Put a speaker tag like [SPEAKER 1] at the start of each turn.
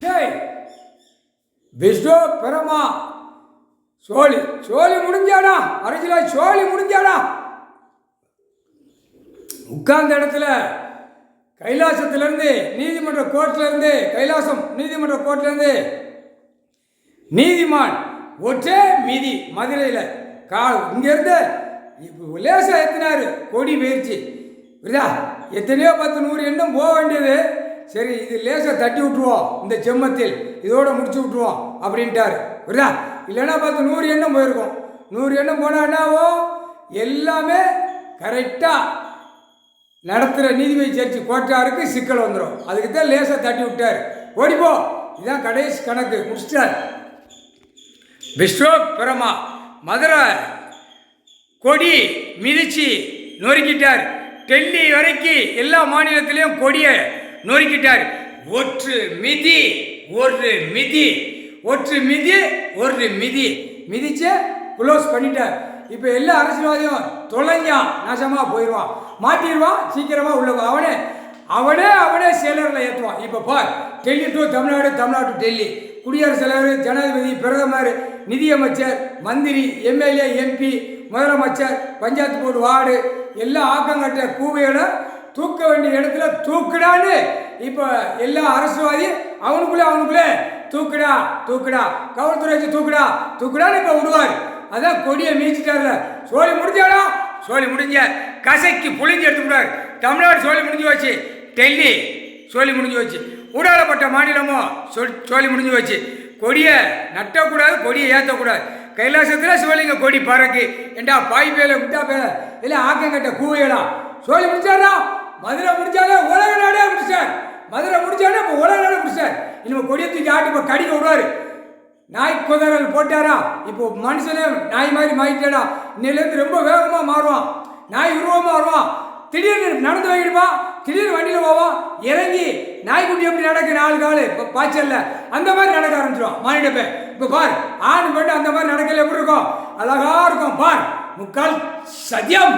[SPEAKER 1] டேய் விஷ்ணு பெருமா சோழி சோழி முடிஞ்சாடா அரசியலா சோழி முடிஞ்சாடா. உட்கார்ந்த இடத்துல கைலாசத்திலேருந்து நீதிமன்ற கோர்ட்லேருந்து கைலாசம் நீதிமன்ற கோர்ட்லேருந்து நீதிமான் ஒற்றே மீதி மதுரையில் இங்கேருந்து இப்போ லேசாக எத்தினார் கொடி பயிற்சி புரியுதா. எத்தனையோ 10 100 எண்ணம் போக வேண்டியது. சரி இது லேசாக தட்டி விட்டுருவோம், இந்த செம்மத்தில் இதோட முடிச்சு விட்ருவோம் அப்படின்ட்டாரு புரியுதா. இல்லைன்னா 10 100 எண்ணம் போயிருக்கோம். 100 எண்ணம் போனால் என்னாவோ எல்லாமே கரெக்டாக நடத்துகிற நீதிபதி ஜட்ஜி கோட்டாருக்கு சிக்கல் வந்துடும். அதுக்கு தான் லேசாக தட்டி விட்டார். ஓடிப்போ இதுதான் கடைசி கணக்கு முடிச்சிட்டார். விஸ்வ பெருமா மதுரை கொடி மிதிச்சு நொறுக்கிட்டார். டெல்லி வரைக்கும் எல்லா மாநிலத்திலையும் கொடியை நொறுக்கிட்டார். ஒற்று மிதி ஒரு மிதி, ஒற்று மிதி ஒரு மிதி மிதிச்சு க்ளோஸ் பண்ணிட்டார். இப்போ எல்லா அரசியல்வாதியும் தொலைஞ்சான் நாசமாக போயிடுவான், மாட்டிடுவான் சீக்கிரமாக உள்ள அவனே அவனே அவனே செயலரில் ஏற்றுவான். இப்போ பார் டெல்லி டு தமிழ்நாடு, தமிழ்நாடு டு டெல்லி, குடியரசுத் தலைவர், ஜனாதிபதி, பிரதமர், நிதியமைச்சர், மந்திரி, எம்எல்ஏ, எம்பி, முதலமைச்சர், பஞ்சாயத்து போர்டு, வார்டு எல்லாம் ஆக்கங்கட்ட கூவையோட தூக்க வேண்டிய இடத்துல தூக்குடான்னு இப்போ எல்லா அரசியல்வாதி அவனுக்குள்ளே தூக்குடா தூக்குடா, காவல்துறை வச்சு தூக்குடா தூக்குடான்னு இப்போ விடுவார். அதான் கொடியை மீச்சிட்டார்ல. சோழி முடிஞ்சாடா, சோழி முடிஞ்ச கசைக்கு புளிஞ்சு எடுத்துக்கூடாது. தமிழ்நாடு சோழி முடிஞ்சு வச்சு, டெல்லி சோழி முடிஞ்சு வச்சு, ஊடாடப்பட்ட மாநிலமும் சோழி முடிஞ்சு வச்சு. கொடியை நட்டக்கூடாது, கொடியை ஏற்றக்கூடாது. கைலாசத்தில் சிவலிங்க கொடி பறக்கு ஏண்டா பாய் பேல விட்டா பேல இல்லை ஆக்கங்கட்ட கூவையடா. சோழி முடிச்சாரா, மதுரை முடிச்சாலே உலக நாடே முடிச்சார். மதுரை முடிச்சாலே இப்போ உலக நாடே முடிச்சார். இனிமேல் கொடியை தூக்கி ஆட்டி இப்போ கடிக்க விடுவார். நாய் குதிரல் போட்டாரா, இப்போ மனுஷனே நாய் மாதிரி மாறிட்டாடா. இன்னிலேருந்து ரொம்ப வேகமாக மாறுவான், நாய் உருவமாக வருவான். திடீர்னு நடந்து வைக்கிடுவான், திடீர்னு வண்டியில் போவான், இறங்கி நாய்க்குட்டி எப்படி நடக்கு 4 கால் இப்போ பாய்ச்சல்ல அந்த மாதிரி நடக்க ஆரம்பிச்சிடுவான் மானிடப்பே. இப்போ பார் ஆண் பெண்ணு அந்த மாதிரி நடக்கல எப்படி இருக்கும், அழகா இருக்கும் பார். முக்கால் சத்தியம்.